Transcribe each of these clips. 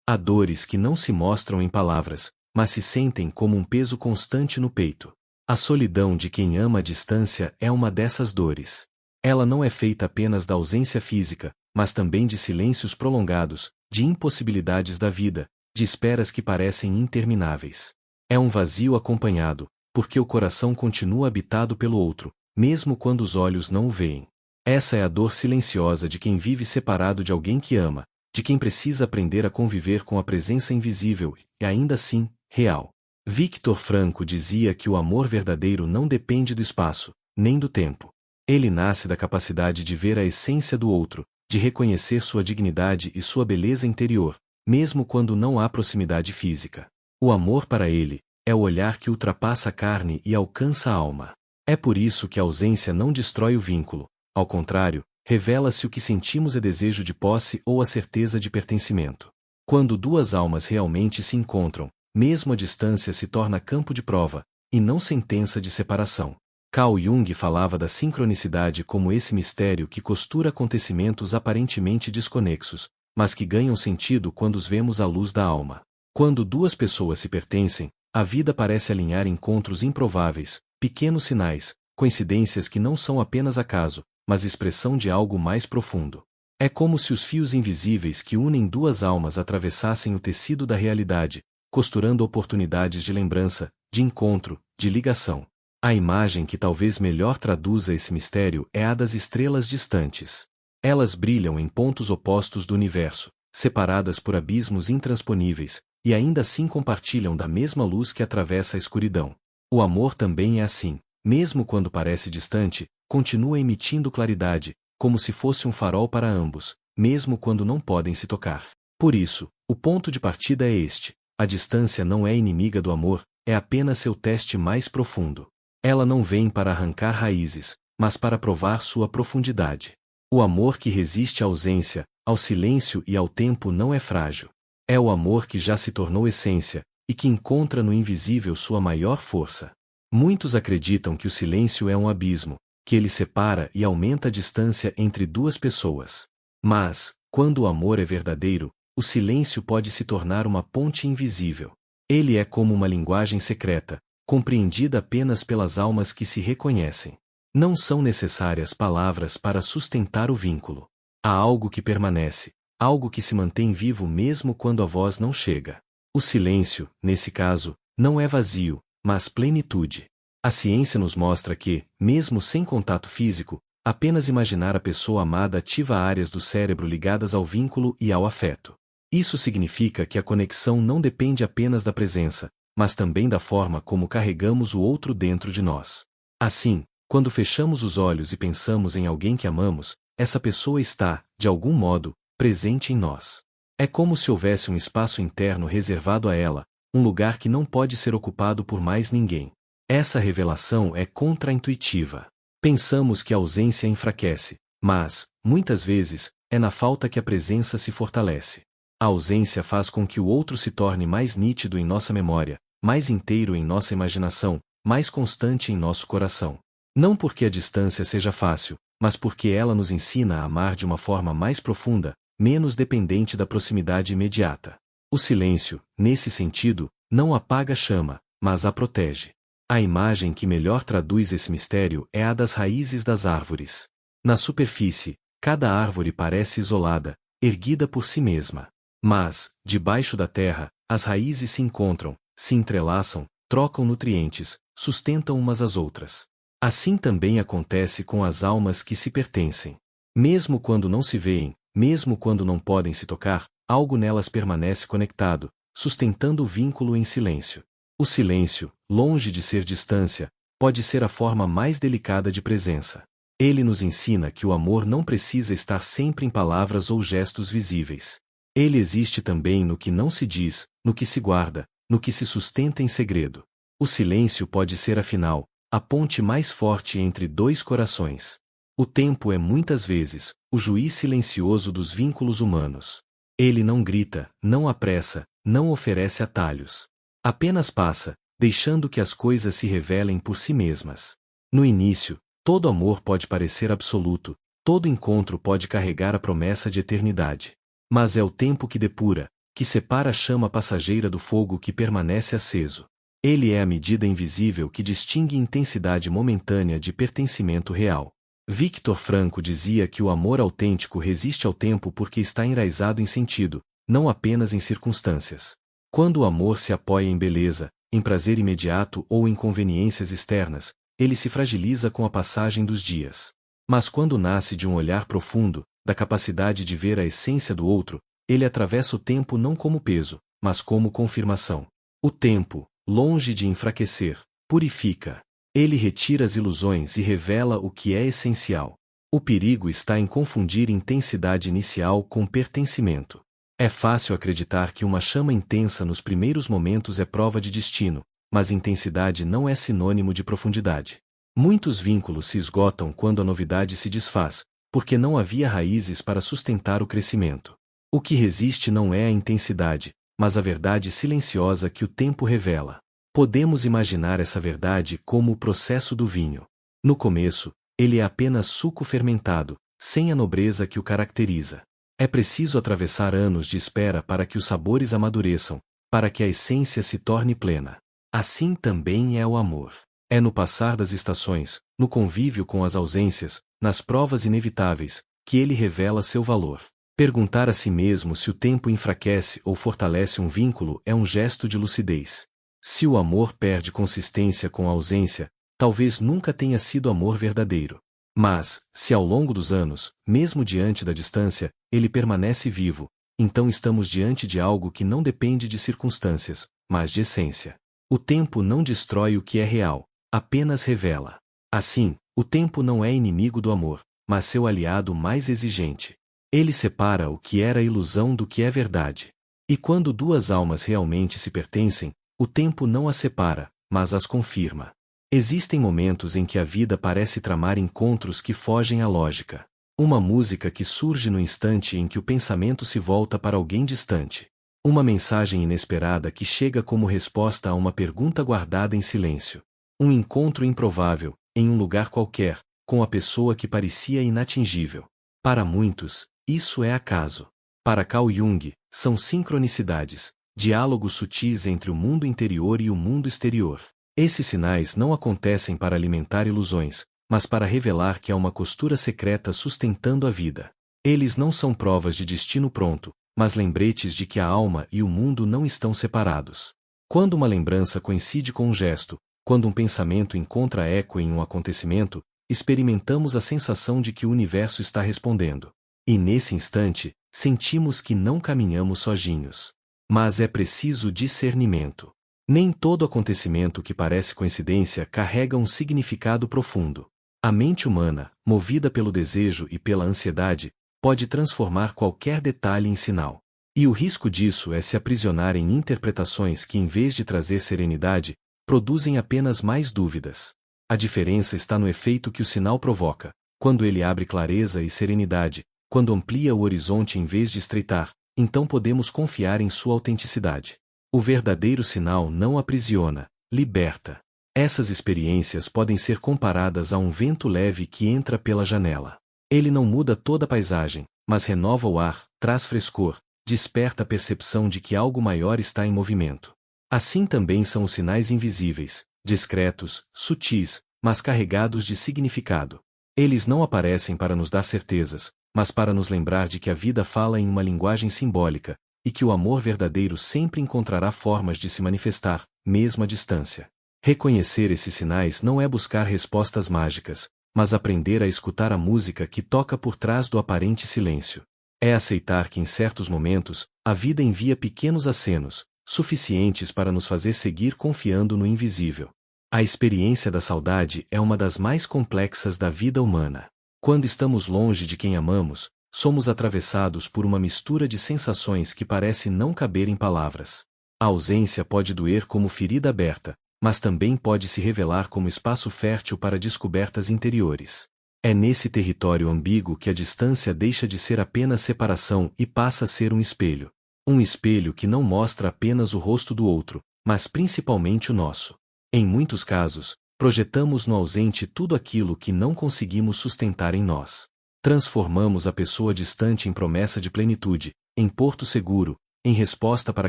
Há dores que não se mostram em palavras, mas se sentem como um peso constante no peito. A solidão de quem ama à distância é uma dessas dores. Ela não é feita apenas da ausência física, mas também de silêncios prolongados, de impossibilidades da vida, de esperas que parecem intermináveis. É um vazio acompanhado, porque o coração continua habitado pelo outro, mesmo quando os olhos não o veem. Essa é a dor silenciosa de quem vive separado de alguém que ama, de quem precisa aprender a conviver com a presença invisível e, ainda assim, real. Viktor Frankl dizia que o amor verdadeiro não depende do espaço, nem do tempo. Ele nasce da capacidade de ver a essência do outro, de reconhecer sua dignidade e sua beleza interior, mesmo quando não há proximidade física. O amor para ele é o olhar que ultrapassa a carne e alcança a alma. É por isso que a ausência não destrói o vínculo. Ao contrário, revela-se o que sentimos é desejo de posse ou a certeza de pertencimento. Quando duas almas realmente se encontram, mesmo a distância se torna campo de prova, e não sentença de separação. Carl Jung falava da sincronicidade como esse mistério que costura acontecimentos aparentemente desconexos, mas que ganham sentido quando os vemos à luz da alma. Quando duas pessoas se pertencem, a vida parece alinhar encontros improváveis, pequenos sinais, coincidências que não são apenas acaso, mas expressão de algo mais profundo. É como se os fios invisíveis que unem duas almas atravessassem o tecido da realidade, costurando oportunidades de lembrança, de encontro, de ligação. A imagem que talvez melhor traduza esse mistério é a das estrelas distantes. Elas brilham em pontos opostos do universo, separadas por abismos intransponíveis, e ainda assim compartilham da mesma luz que atravessa a escuridão. O amor também é assim, mesmo quando parece distante, continua emitindo claridade, como se fosse um farol para ambos, mesmo quando não podem se tocar. Por isso, o ponto de partida é este: a distância não é inimiga do amor, é apenas seu teste mais profundo. Ela não vem para arrancar raízes, mas para provar sua profundidade. O amor que resiste à ausência, ao silêncio e ao tempo não é frágil. É o amor que já se tornou essência, e que encontra no invisível sua maior força. Muitos acreditam que o silêncio é um abismo, que ele separa e aumenta a distância entre duas pessoas. Mas, quando o amor é verdadeiro, o silêncio pode se tornar uma ponte invisível. Ele é como uma linguagem secreta, compreendida apenas pelas almas que se reconhecem. Não são necessárias palavras para sustentar o vínculo. Há algo que permanece, algo que se mantém vivo mesmo quando a voz não chega. O silêncio, nesse caso, não é vazio, mas plenitude. A ciência nos mostra que, mesmo sem contato físico, apenas imaginar a pessoa amada ativa áreas do cérebro ligadas ao vínculo e ao afeto. Isso significa que a conexão não depende apenas da presença, mas também da forma como carregamos o outro dentro de nós. Assim, quando fechamos os olhos e pensamos em alguém que amamos, essa pessoa está, de algum modo, presente em nós. É como se houvesse um espaço interno reservado a ela, um lugar que não pode ser ocupado por mais ninguém. Essa revelação é contraintuitiva. Pensamos que a ausência enfraquece, mas, muitas vezes, é na falta que a presença se fortalece. A ausência faz com que o outro se torne mais nítido em nossa memória, mais inteiro em nossa imaginação, mais constante em nosso coração. Não porque a distância seja fácil, mas porque ela nos ensina a amar de uma forma mais profunda, menos dependente da proximidade imediata. O silêncio, nesse sentido, não apaga a chama, mas a protege. A imagem que melhor traduz esse mistério é a das raízes das árvores. Na superfície, cada árvore parece isolada, erguida por si mesma. Mas, debaixo da terra, as raízes se encontram, se entrelaçam, trocam nutrientes, sustentam umas às outras. Assim também acontece com as almas que se pertencem. Mesmo quando não se veem, mesmo quando não podem se tocar, algo nelas permanece conectado, sustentando o vínculo em silêncio. O silêncio, longe de ser distância, pode ser a forma mais delicada de presença. Ele nos ensina que o amor não precisa estar sempre em palavras ou gestos visíveis. Ele existe também no que não se diz, no que se guarda, no que se sustenta em segredo. O silêncio pode ser, afinal, a ponte mais forte entre dois corações. O tempo é muitas vezes o juiz silencioso dos vínculos humanos. Ele não grita, não apressa, não oferece atalhos. Apenas passa, deixando que as coisas se revelem por si mesmas. No início, todo amor pode parecer absoluto, todo encontro pode carregar a promessa de eternidade. Mas é o tempo que depura, que separa a chama passageira do fogo que permanece aceso. Ele é a medida invisível que distingue intensidade momentânea de pertencimento real. Victor Frankl dizia que o amor autêntico resiste ao tempo porque está enraizado em sentido, não apenas em circunstâncias. Quando o amor se apoia em beleza, em prazer imediato ou em conveniências externas, ele se fragiliza com a passagem dos dias. Mas quando nasce de um olhar profundo, da capacidade de ver a essência do outro, ele atravessa o tempo não como peso, mas como confirmação. O tempo, longe de enfraquecer, purifica. Ele retira as ilusões e revela o que é essencial. O perigo está em confundir intensidade inicial com pertencimento. É fácil acreditar que uma chama intensa nos primeiros momentos é prova de destino, mas intensidade não é sinônimo de profundidade. Muitos vínculos se esgotam quando a novidade se desfaz, porque não havia raízes para sustentar o crescimento. O que resiste não é a intensidade, mas a verdade silenciosa que o tempo revela. Podemos imaginar essa verdade como o processo do vinho. No começo, ele é apenas suco fermentado, sem a nobreza que o caracteriza. É preciso atravessar anos de espera para que os sabores amadureçam, para que a essência se torne plena. Assim também é o amor. É no passar das estações, no convívio com as ausências, nas provas inevitáveis, que ele revela seu valor. Perguntar a si mesmo se o tempo enfraquece ou fortalece um vínculo é um gesto de lucidez. Se o amor perde consistência com a ausência, talvez nunca tenha sido amor verdadeiro. Mas, se ao longo dos anos, mesmo diante da distância, ele permanece vivo, então estamos diante de algo que não depende de circunstâncias, mas de essência. O tempo não destrói o que é real, apenas revela. Assim, o tempo não é inimigo do amor, mas seu aliado mais exigente. Ele separa o que era ilusão do que é verdade. E quando duas almas realmente se pertencem, o tempo não as separa, mas as confirma. Existem momentos em que a vida parece tramar encontros que fogem à lógica. Uma música que surge no instante em que o pensamento se volta para alguém distante. Uma mensagem inesperada que chega como resposta a uma pergunta guardada em silêncio. Um encontro improvável, em um lugar qualquer, com a pessoa que parecia inatingível. Para muitos, isso é acaso. Para Carl Jung, são sincronicidades, diálogos sutis entre o mundo interior e o mundo exterior. Esses sinais não acontecem para alimentar ilusões, mas para revelar que há uma costura secreta sustentando a vida. Eles não são provas de destino pronto, mas lembretes de que a alma e o mundo não estão separados. Quando uma lembrança coincide com um gesto, quando um pensamento encontra eco em um acontecimento, experimentamos a sensação de que o universo está respondendo. E nesse instante, sentimos que não caminhamos sozinhos. Mas é preciso discernimento. Nem todo acontecimento que parece coincidência carrega um significado profundo. A mente humana, movida pelo desejo e pela ansiedade, pode transformar qualquer detalhe em sinal. E o risco disso é se aprisionar em interpretações que, em vez de trazer serenidade, produzem apenas mais dúvidas. A diferença está no efeito que o sinal provoca, quando ele abre clareza e serenidade, quando amplia o horizonte em vez de estreitar, então podemos confiar em sua autenticidade. O verdadeiro sinal não aprisiona, liberta. Essas experiências podem ser comparadas a um vento leve que entra pela janela. Ele não muda toda a paisagem, mas renova o ar, traz frescor, desperta a percepção de que algo maior está em movimento. Assim também são os sinais invisíveis, discretos, sutis, mas carregados de significado. Eles não aparecem para nos dar certezas, mas para nos lembrar de que a vida fala em uma linguagem simbólica, e que o amor verdadeiro sempre encontrará formas de se manifestar, mesmo à distância. Reconhecer esses sinais não é buscar respostas mágicas, mas aprender a escutar a música que toca por trás do aparente silêncio. É aceitar que em certos momentos, a vida envia pequenos acenos, suficientes para nos fazer seguir confiando no invisível. A experiência da saudade é uma das mais complexas da vida humana. Quando estamos longe de quem amamos, somos atravessados por uma mistura de sensações que parece não caber em palavras. A ausência pode doer como ferida aberta, mas também pode se revelar como espaço fértil para descobertas interiores. É nesse território ambíguo que a distância deixa de ser apenas separação e passa a ser um espelho. Um espelho que não mostra apenas o rosto do outro, mas principalmente o nosso. Em muitos casos, projetamos no ausente tudo aquilo que não conseguimos sustentar em nós. Transformamos a pessoa distante em promessa de plenitude, em porto seguro, em resposta para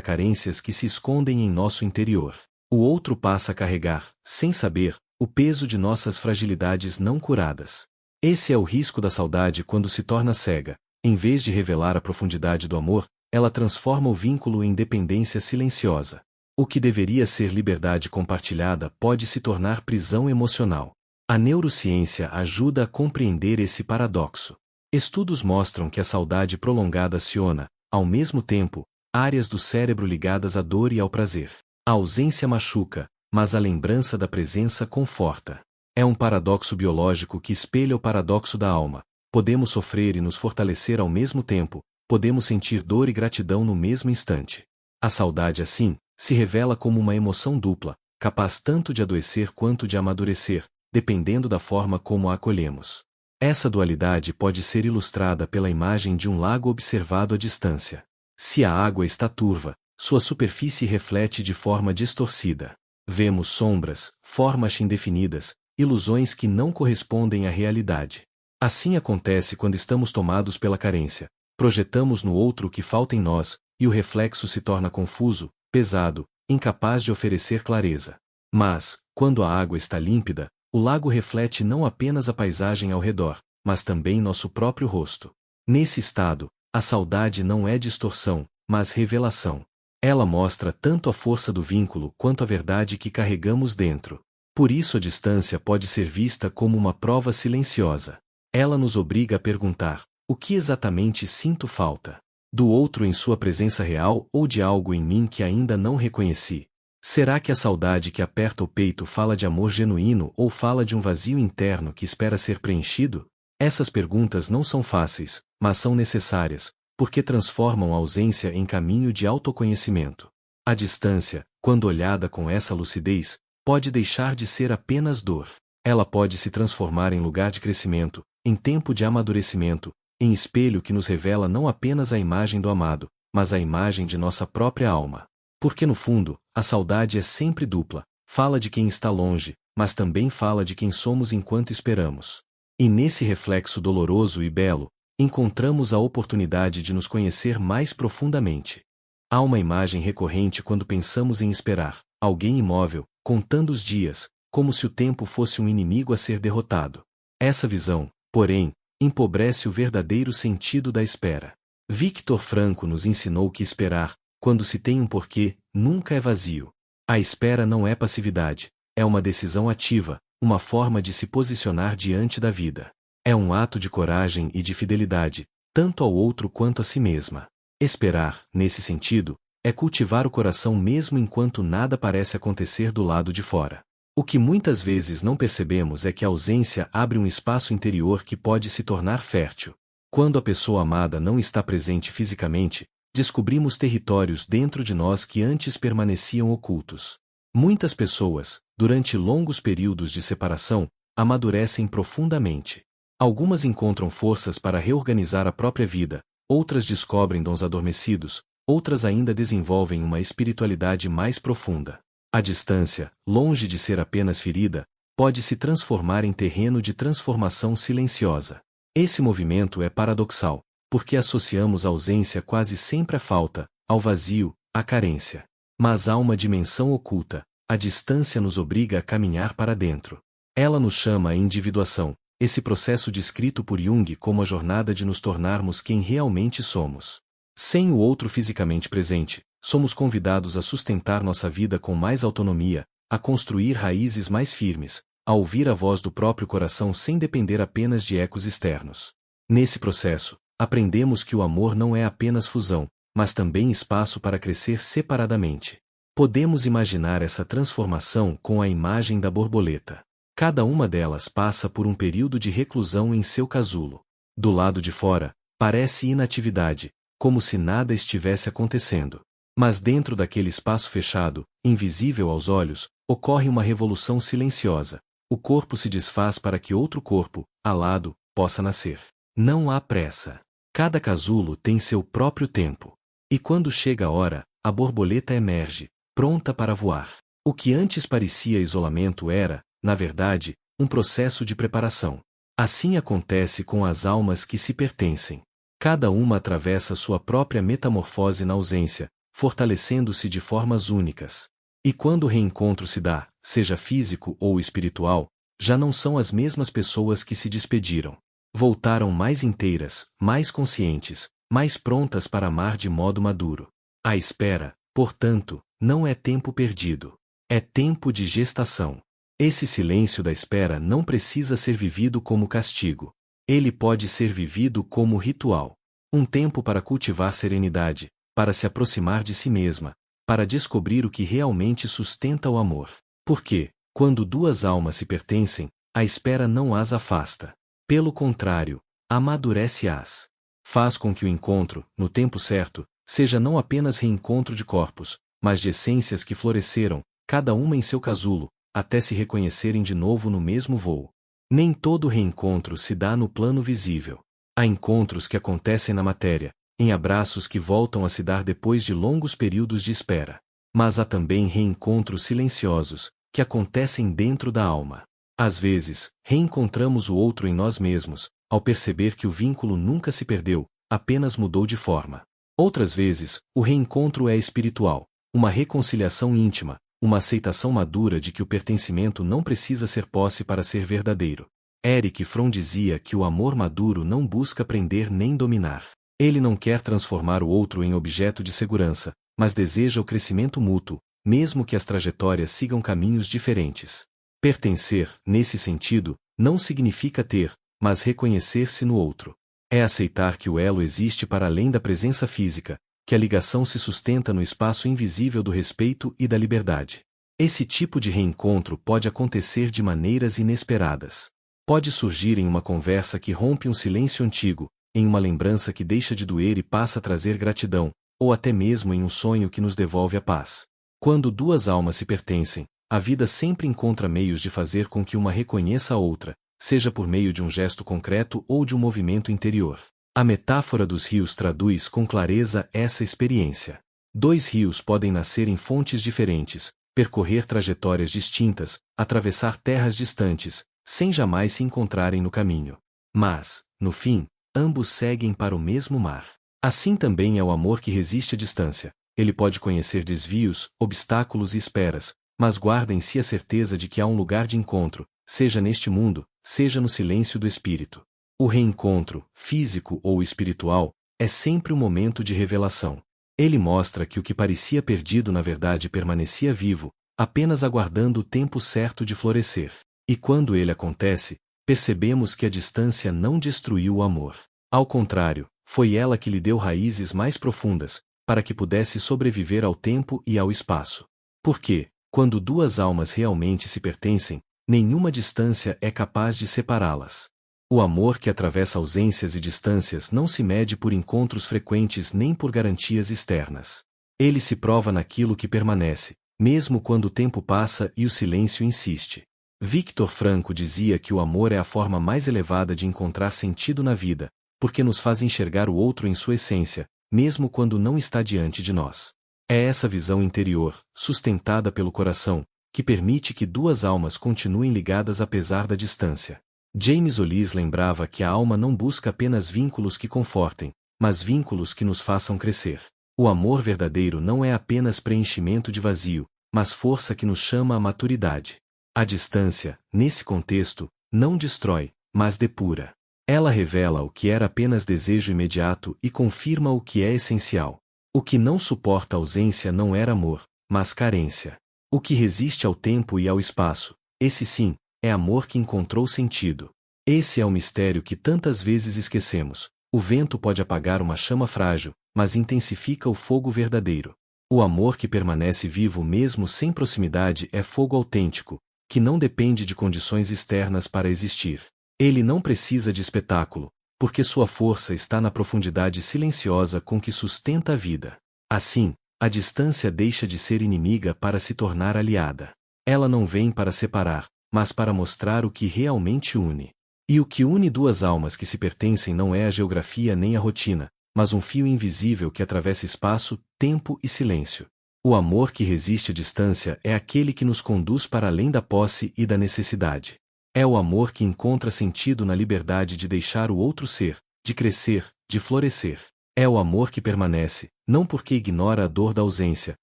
carências que se escondem em nosso interior. O outro passa a carregar, sem saber, o peso de nossas fragilidades não curadas. Esse é o risco da saudade quando se torna cega. Em vez de revelar a profundidade do amor, ela transforma o vínculo em dependência silenciosa. O que deveria ser liberdade compartilhada pode se tornar prisão emocional. A neurociência ajuda a compreender esse paradoxo. Estudos mostram que a saudade prolongada aciona, ao mesmo tempo, áreas do cérebro ligadas à dor e ao prazer. A ausência machuca, mas a lembrança da presença conforta. É um paradoxo biológico que espelha o paradoxo da alma. Podemos sofrer e nos fortalecer ao mesmo tempo, podemos sentir dor e gratidão no mesmo instante. A saudade, assim, se revela como uma emoção dupla, capaz tanto de adoecer quanto de amadurecer, dependendo da forma como a acolhemos. Essa dualidade pode ser ilustrada pela imagem de um lago observado à distância. Se a água está turva, sua superfície reflete de forma distorcida. Vemos sombras, formas indefinidas, ilusões que não correspondem à realidade. Assim acontece quando estamos tomados pela carência. Projetamos no outro o que falta em nós, e o reflexo se torna confuso, pesado, incapaz de oferecer clareza. Mas, quando a água está límpida, o lago reflete não apenas a paisagem ao redor, mas também nosso próprio rosto. Nesse estado, a saudade não é distorção, mas revelação. Ela mostra tanto a força do vínculo quanto a verdade que carregamos dentro. Por isso a distância pode ser vista como uma prova silenciosa. Ela nos obriga a perguntar: o que exatamente sinto falta? Do outro em sua presença real ou de algo em mim que ainda não reconheci? Será que a saudade que aperta o peito fala de amor genuíno ou fala de um vazio interno que espera ser preenchido? Essas perguntas não são fáceis, mas são necessárias, porque transformam a ausência em caminho de autoconhecimento. A distância, quando olhada com essa lucidez, pode deixar de ser apenas dor. Ela pode se transformar em lugar de crescimento, em tempo de amadurecimento, em espelho que nos revela não apenas a imagem do amado, mas a imagem de nossa própria alma. Porque no fundo, a saudade é sempre dupla, fala de quem está longe, mas também fala de quem somos enquanto esperamos. E nesse reflexo doloroso e belo, encontramos a oportunidade de nos conhecer mais profundamente. Há uma imagem recorrente quando pensamos em esperar, alguém imóvel, contando os dias, como se o tempo fosse um inimigo a ser derrotado. Essa visão, porém, empobrece o verdadeiro sentido da espera. Viktor Frankl nos ensinou que esperar, quando se tem um porquê, nunca é vazio. A espera não é passividade, é uma decisão ativa, uma forma de se posicionar diante da vida. É um ato de coragem e de fidelidade, tanto ao outro quanto a si mesma. Esperar, nesse sentido, é cultivar o coração mesmo enquanto nada parece acontecer do lado de fora. O que muitas vezes não percebemos é que a ausência abre um espaço interior que pode se tornar fértil. Quando a pessoa amada não está presente fisicamente, descobrimos territórios dentro de nós que antes permaneciam ocultos. Muitas pessoas, durante longos períodos de separação, amadurecem profundamente. Algumas encontram forças para reorganizar a própria vida, outras descobrem dons adormecidos, outras ainda desenvolvem uma espiritualidade mais profunda. A distância, longe de ser apenas ferida, pode se transformar em terreno de transformação silenciosa. Esse movimento é paradoxal, porque associamos a ausência quase sempre à falta, ao vazio, à carência. Mas há uma dimensão oculta: a distância nos obriga a caminhar para dentro. Ela nos chama à individuação, esse processo descrito por Jung como a jornada de nos tornarmos quem realmente somos. Sem o outro fisicamente presente, somos convidados a sustentar nossa vida com mais autonomia, a construir raízes mais firmes, a ouvir a voz do próprio coração sem depender apenas de ecos externos. Nesse processo, aprendemos que o amor não é apenas fusão, mas também espaço para crescer separadamente. Podemos imaginar essa transformação com a imagem da borboleta. Cada uma delas passa por um período de reclusão em seu casulo. Do lado de fora, parece inatividade, como se nada estivesse acontecendo. Mas dentro daquele espaço fechado, invisível aos olhos, ocorre uma revolução silenciosa. O corpo se desfaz para que outro corpo, alado, possa nascer. Não há pressa. Cada casulo tem seu próprio tempo. E quando chega a hora, a borboleta emerge, pronta para voar. O que antes parecia isolamento era, na verdade, um processo de preparação. Assim acontece com as almas que se pertencem. Cada uma atravessa sua própria metamorfose na ausência, fortalecendo-se de formas únicas. E quando o reencontro se dá, seja físico ou espiritual, já não são as mesmas pessoas que se despediram. Voltaram mais inteiras, mais conscientes, mais prontas para amar de modo maduro. A espera, portanto, não é tempo perdido. É tempo de gestação. Esse silêncio da espera não precisa ser vivido como castigo. Ele pode ser vivido como ritual. Um tempo para cultivar serenidade, para se aproximar de si mesma, para descobrir o que realmente sustenta o amor. Porque, quando duas almas se pertencem, a espera não as afasta. Pelo contrário, amadurece-as. Faz com que o encontro, no tempo certo, seja não apenas reencontro de corpos, mas de essências que floresceram, cada uma em seu casulo, até se reconhecerem de novo no mesmo voo. Nem todo reencontro se dá no plano visível. Há encontros que acontecem na matéria, em abraços que voltam a se dar depois de longos períodos de espera. Mas há também reencontros silenciosos, que acontecem dentro da alma. Às vezes, reencontramos o outro em nós mesmos, ao perceber que o vínculo nunca se perdeu, apenas mudou de forma. Outras vezes, o reencontro é espiritual, uma reconciliação íntima, uma aceitação madura de que o pertencimento não precisa ser posse para ser verdadeiro. Erich Fromm dizia que o amor maduro não busca prender nem dominar. Ele não quer transformar o outro em objeto de segurança, mas deseja o crescimento mútuo, mesmo que as trajetórias sigam caminhos diferentes. Pertencer, nesse sentido, não significa ter, mas reconhecer-se no outro. É aceitar que o elo existe para além da presença física, que a ligação se sustenta no espaço invisível do respeito e da liberdade. Esse tipo de reencontro pode acontecer de maneiras inesperadas. Pode surgir em uma conversa que rompe um silêncio antigo, em uma lembrança que deixa de doer e passa a trazer gratidão, ou até mesmo em um sonho que nos devolve a paz. Quando duas almas se pertencem, a vida sempre encontra meios de fazer com que uma reconheça a outra, seja por meio de um gesto concreto ou de um movimento interior. A metáfora dos rios traduz com clareza essa experiência. Dois rios podem nascer em fontes diferentes, percorrer trajetórias distintas, atravessar terras distantes, sem jamais se encontrarem no caminho. Mas, no fim, ambos seguem para o mesmo mar. Assim também é o amor que resiste à distância. Ele pode conhecer desvios, obstáculos e esperas, mas guarda em si a certeza de que há um lugar de encontro, seja neste mundo, seja no silêncio do espírito. O reencontro, físico ou espiritual, é sempre um momento de revelação. Ele mostra que o que parecia perdido na verdade permanecia vivo, apenas aguardando o tempo certo de florescer. E quando ele acontece, percebemos que a distância não destruiu o amor. Ao contrário, foi ela que lhe deu raízes mais profundas, para que pudesse sobreviver ao tempo e ao espaço. Porque, quando duas almas realmente se pertencem, nenhuma distância é capaz de separá-las. O amor que atravessa ausências e distâncias não se mede por encontros frequentes nem por garantias externas. Ele se prova naquilo que permanece, mesmo quando o tempo passa e o silêncio insiste. Victor Frankl dizia que o amor é a forma mais elevada de encontrar sentido na vida, porque nos faz enxergar o outro em sua essência, mesmo quando não está diante de nós. É essa visão interior, sustentada pelo coração, que permite que duas almas continuem ligadas apesar da distância. James Hollis lembrava que a alma não busca apenas vínculos que confortem, mas vínculos que nos façam crescer. O amor verdadeiro não é apenas preenchimento de vazio, mas força que nos chama à maturidade. A distância, nesse contexto, não destrói, mas depura. Ela revela o que era apenas desejo imediato e confirma o que é essencial. O que não suporta a ausência não era amor, mas carência. O que resiste ao tempo e ao espaço, esse sim, é amor que encontrou sentido. Esse é o mistério que tantas vezes esquecemos. O vento pode apagar uma chama frágil, mas intensifica o fogo verdadeiro. O amor que permanece vivo mesmo sem proximidade é fogo autêntico, que não depende de condições externas para existir. Ele não precisa de espetáculo, porque sua força está na profundidade silenciosa com que sustenta a vida. Assim, a distância deixa de ser inimiga para se tornar aliada. Ela não vem para separar, mas para mostrar o que realmente une. E o que une duas almas que se pertencem não é a geografia nem a rotina, mas um fio invisível que atravessa espaço, tempo e silêncio. O amor que resiste à distância é aquele que nos conduz para além da posse e da necessidade. É o amor que encontra sentido na liberdade de deixar o outro ser, de crescer, de florescer. É o amor que permanece, não porque ignora a dor da ausência,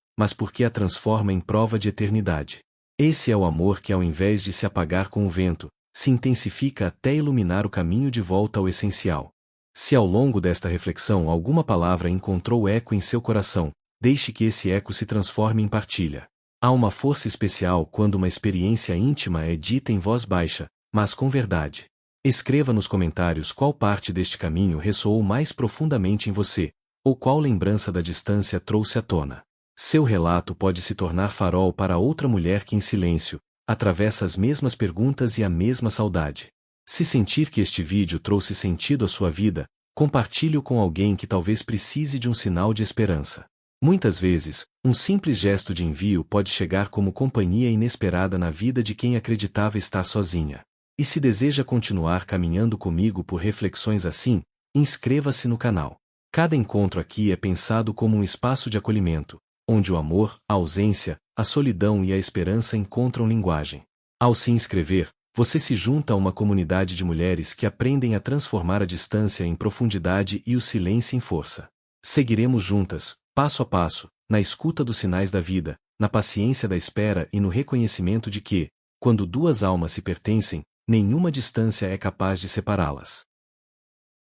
mas porque a transforma em prova de eternidade. Esse é o amor que, ao invés de se apagar com o vento, se intensifica até iluminar o caminho de volta ao essencial. Se ao longo desta reflexão alguma palavra encontrou eco em seu coração, deixe que esse eco se transforme em partilha. Há uma força especial quando uma experiência íntima é dita em voz baixa, mas com verdade. Escreva nos comentários qual parte deste caminho ressoou mais profundamente em você, ou qual lembrança da distância trouxe à tona. Seu relato pode se tornar farol para outra mulher que em silêncio atravessa as mesmas perguntas e a mesma saudade. Se sentir que este vídeo trouxe sentido à sua vida, compartilhe-o com alguém que talvez precise de um sinal de esperança. Muitas vezes, um simples gesto de envio pode chegar como companhia inesperada na vida de quem acreditava estar sozinha. E se deseja continuar caminhando comigo por reflexões assim, inscreva-se no canal. Cada encontro aqui é pensado como um espaço de acolhimento, onde o amor, a ausência, a solidão e a esperança encontram linguagem. Ao se inscrever, você se junta a uma comunidade de mulheres que aprendem a transformar a distância em profundidade e o silêncio em força. Seguiremos juntas, passo a passo, na escuta dos sinais da vida, na paciência da espera e no reconhecimento de que, quando duas almas se pertencem, nenhuma distância é capaz de separá-las.